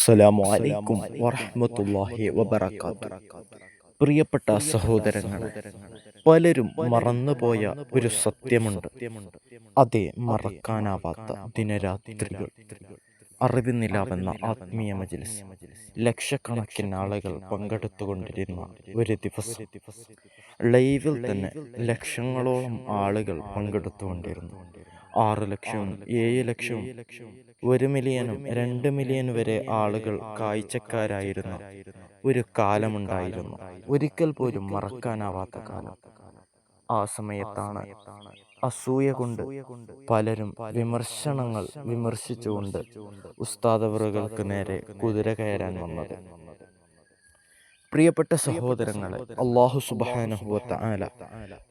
അസ്സലാമു അലൈക്കും വറഹ്മത്തുള്ളാഹി വബറകാതുഹു. പ്രിയപ്പെട്ട സഹോദരങ്ങളെ, പലരും മറന്നുപോയ ഒരു സത്യമുണ്ട്. അതെ, മറക്കാനാവാത്ത ദിനരാത്രികൾ. അറിവിന്നിലാവെന്ന ആത്മീയ മജ്‌ലിസ് ലക്ഷക്കണക്കിന് ആളുകൾ പങ്കെടുത്തുകൊണ്ടിരുന്ന ഒരു ദിവസം. ലൈവിൽ തന്നെ ലക്ഷങ്ങളോളം ആളുകൾ പങ്കെടുത്തുകൊണ്ടിരുന്നു. 6 ലക്ഷവും 7 ലക്ഷവും 1 മില്യനും 2 മില്യൺ വരെ ആളുകൾ കാഴ്ചക്കാരായിരുന്ന ഒരു കാലമുണ്ടായിരുന്നു. ഒരിക്കൽ പോലും മറക്കാനാവാത്ത കാലം. ആ സമയത്താണ് അസൂയ കൊണ്ട് പലരും വിമർശനങ്ങൾ വിമർശിച്ചുകൊണ്ട് ഉസ്താദവറുകൾക്ക് നേരെ കുതിര കയറാൻ വന്നത്. പ്രിയപ്പെട്ട സഹോദരങ്ങളെ, അല്ലാഹു സുബ്ഹാനഹു വ തആല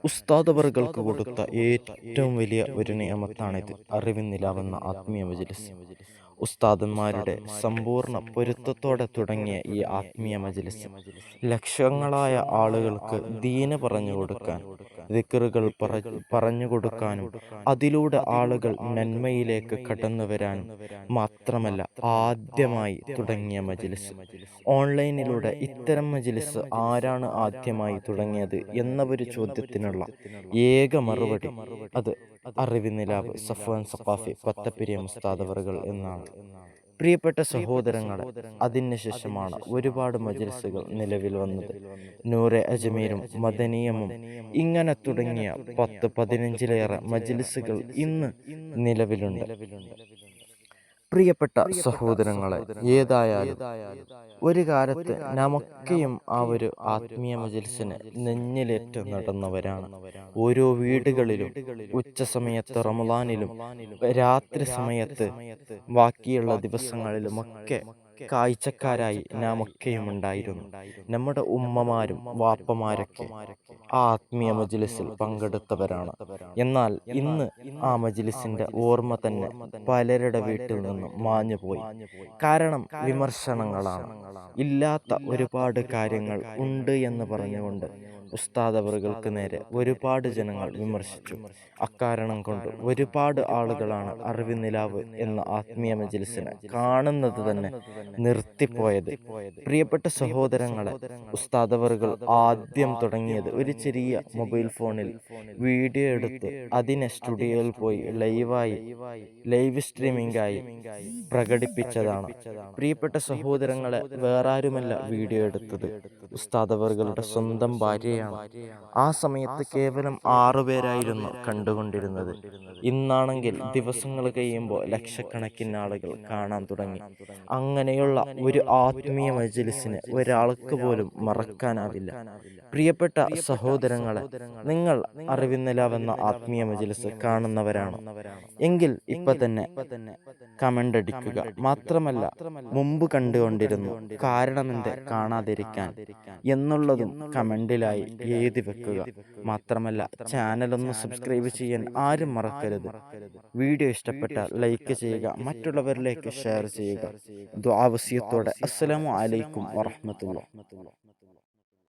ഉസ്താദവറുകൾക്ക് കൊടുത്ത ഏറ്റവും വലിയ ഒരു നിഅമത്താണിത്. അറിവിന്നിലാവെന്ന ആത്മീയ മജ്‌ലിസ്. ഉസ്താദന്മാരുടെ സമ്പൂർണ്ണ പൊരുത്തത്തോടെ തുടങ്ങിയ ഈ ആത്മീയ മജ്‌ലിസ് ലക്ഷങ്ങളായ ആളുകൾക്ക് ദീന് പറഞ്ഞു കൊടുക്കാൻ, ദിക്റുകൾ പറഞ്ഞു കൊടുക്കാനും അതിലൂടെ ആളുകൾ നന്മയിലേക്ക് കടന്നു വരാനും മാത്രമല്ല, ആദ്യമായി തുടങ്ങിയ മജ്‌ലിസ്. ഓൺലൈനിലൂടെ ഇത്തരം മജ്‌ലിസ് ആരാണ് ആദ്യമായി തുടങ്ങിയത് എന്ന ഒരു ചോദ്യത്തിനുള്ള ഏക മറുപടി അത് അറിവിന്നിലാവ് സഫ്വാൻ സഖാഫി പത്തപ്പിരിയം ഉസ്താദവറുകൾ എന്നാണ്. പ്രിയപ്പെട്ട സഹോദരങ്ങളെ, അതിനുശേഷമാണ് ഒരുപാട് മജ്‌ലിസുകൾ നിലവിൽ വന്നത്. നൂറെ അജ്മീരും മദനിയമും ഇങ്ങനെ തുടങ്ങിയ 10-15ലേറെ മജ്‌ലിസുകൾ ഇന്ന് നിലവിലുണ്ട്. പ്രിയപ്പെട്ട സഹോദരങ്ങളെ, ഏതായാലും ഒരു കാലത്ത് നമുക്കെയും ആ ഒരു ആത്മീയ മജ്‌ലിസിനെ നെഞ്ഞിലേറ്റ് നടന്നവരാണ്. ഓരോ വീടുകളിലും ഉച്ച സമയത്ത് റമളാനിലും രാത്രി സമയത്ത് ബാക്കിയുള്ള ദിവസങ്ങളിലുമൊക്കെ കാഴ്ചക്കാരായി നാമൊക്കെയും ഉണ്ടായിരുന്നു. നമ്മുടെ ഉമ്മമാരും വാപ്പമാരൊക്കെ ആ ആത്മീയ മജ്‌ലിസിൽ പങ്കെടുത്തവരാണ്. എന്നാൽ ഇന്ന് ആ മജ്‌ലിസിന്റെ ഓർമ്മ തന്നെ പലരുടെ വീട്ടിൽ നിന്നും മാഞ്ഞുപോയി. കാരണം വിമർശനങ്ങളാണ്. ഇല്ലാത്ത ഒരുപാട് കാര്യങ്ങൾ ഉണ്ട് എന്ന് പറഞ്ഞുകൊണ്ട് ഉസ്താദവറുകൾക്ക് നേരെ ഒരുപാട് ജനങ്ങൾ വിമർശിച്ചു. അക്കാരണം കൊണ്ട് ഒരുപാട് ആളുകളാണ് അറിവിന്നിലാവ് എന്ന ആത്മീയ മജ്‌ലിസിനെ കാണുന്നത് തന്നെ നിർത്തിപ്പോയത്. പ്രിയപ്പെട്ട സഹോദരങ്ങളെ, ഉസ്താദവറുകൾ ആദ്യം തുടങ്ങിയത് ഒരു ചെറിയ മൊബൈൽ ഫോണിൽ വീഡിയോ എടുത്ത് അതിനെ സ്റ്റുഡിയോയിൽ പോയി ലൈവ് സ്ട്രീമിംഗ് ആയി പ്രകടിപ്പിച്ചതാണ്. പ്രിയപ്പെട്ട സഹോദരങ്ങളെ, വേറാരുമല്ല വീഡിയോ എടുത്തത്, ഉസ്താദവറുകളുടെ സ്വന്തം ഭാര്യയാണ്. ആ സമയത്ത് കേവലം 6 പേരായിരുന്നു കണ്ടുകൊണ്ടിരുന്നത്. ഇന്നാണെങ്കിൽ ദിവസങ്ങൾ കഴിയുമ്പോൾ ലക്ഷക്കണക്കിന് ആളുകൾ കാണാൻ തുടങ്ങി. അങ്ങനെയുള്ള ഒരു ആത്മീയ മജ്‌ലിസിനെ ഒരാൾക്ക് പോലും മറക്കാനാവില്ല. പ്രിയപ്പെട്ട സഹോദരങ്ങളെ, നിങ്ങൾ അറിവിന്നിലാവെന്ന ആത്മീയ മജ്‌ലിസ് കാണുന്നവരാണോ എങ്കിൽ ഇപ്പൊ തന്നെ കമന്റ് അടിക്കുക. മാത്രമല്ല, മുമ്പ് കണ്ടുകൊണ്ടിരുന്നു, കാരണമെന്ത് കാണാതിരിക്കാൻ എന്നുള്ളതും കമന്റിലായി എഴുതി വെക്കുക. മാത്രമല്ല, ചാനലൊന്ന് സബ്സ്ക്രൈബ് ചെയ്യാൻ ആരും മറക്കരുത്. വീഡിയോ ഇഷ്ടപ്പെട്ടാൽ ലൈക്ക് ചെയ്യുക, മറ്റുള്ളവരിലേക്ക് ഷെയർ ചെയ്യുക. ദുആ വസിയത്തോടെ അസ്സലാമു അലൈക്കും വറഹ്മത്തുള്ളാഹി.